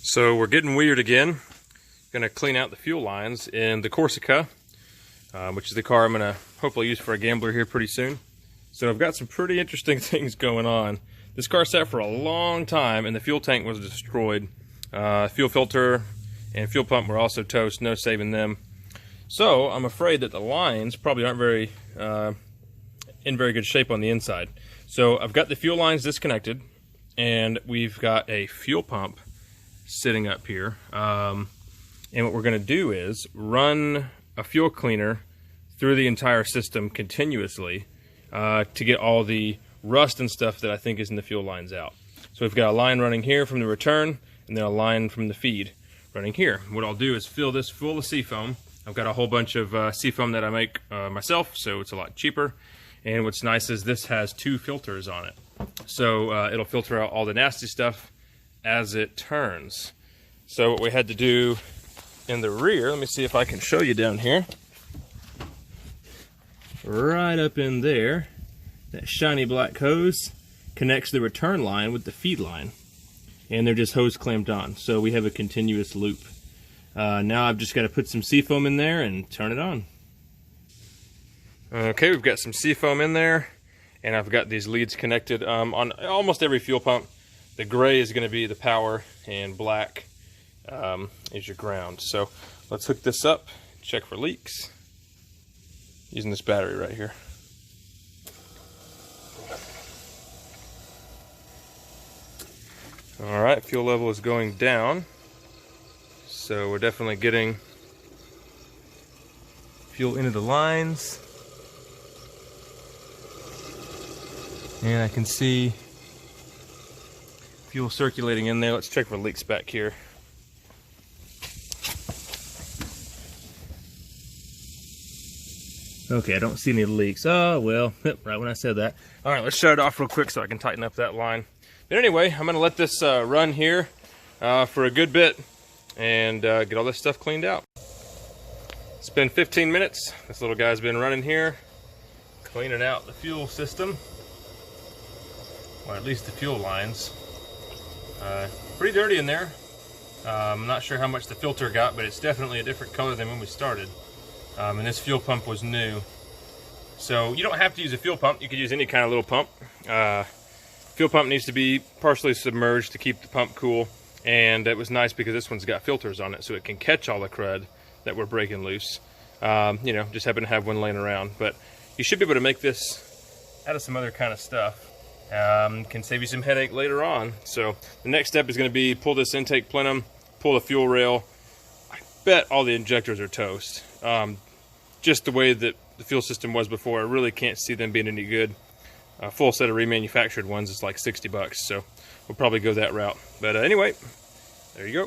So we're getting weird again. Gonna clean out the fuel lines in the Corsica, which is the car I'm gonna hopefully use for a gambler here pretty soon. So I've got some pretty interesting things going on. This car sat for a long time and the fuel tank was destroyed. Fuel filter and fuel pump were also toast, no saving them. So I'm afraid that the lines probably aren't in very good shape on the inside. So I've got the fuel lines disconnected and we've got a fuel pump sitting up here. And what we're going to do is run a fuel cleaner through the entire system continuously to get all the rust and stuff that I think is in the fuel lines out. So we've got a line running here from the return and then a line from the feed running here. What I'll do is fill this full of seafoam. I've got a whole bunch of seafoam that I make myself, so it's a lot cheaper. And what's nice is this has 2 filters on it. So it'll filter out all the nasty stuff as it turns. So what we had to do in the rear, let me see if I can show you down here. Right up in there, that shiny black hose connects the return line with the feed line. And they're just hose clamped on. So we have a continuous loop. Now I've just got to put some seafoam in there and turn it on. Okay, we've got some seafoam in there, and I've got these leads connected on almost every fuel pump. The gray is going to be the power, and black is your ground. So let's hook this up, check for leaks, using this battery right here. Alright, fuel level is going down, so we're definitely getting fuel into the lines. And I can see fuel circulating in there. Let's check for leaks back here. Okay, I don't see any leaks. Oh, well, right when I said that. All right, let's shut it off real quick so I can tighten up that line. But anyway, I'm gonna let this run here for a good bit and get all this stuff cleaned out. It's been 15 minutes. This little guy's been running here, cleaning out the fuel system. Or at least the fuel lines. Pretty dirty in there. I'm not sure how much the filter got, but it's definitely a different color than when we started. And this fuel pump was new. So you don't have to use a fuel pump. You could use any kind of little pump. Fuel pump needs to be partially submerged to keep the pump cool. And it was nice because this one's got filters on it, so it can catch all the crud that we're breaking loose. You know, just happen to have one laying around. But you should be able to make this out of some other kind of stuff. Can save you some headache later on. So the next step is going to be pull this intake plenum, pull the fuel rail. I bet all the injectors are toast. Just the way that the fuel system was before, I really can't see them being any good. A full set of remanufactured ones is like $60, so we'll probably go that route. But anyway, there you go.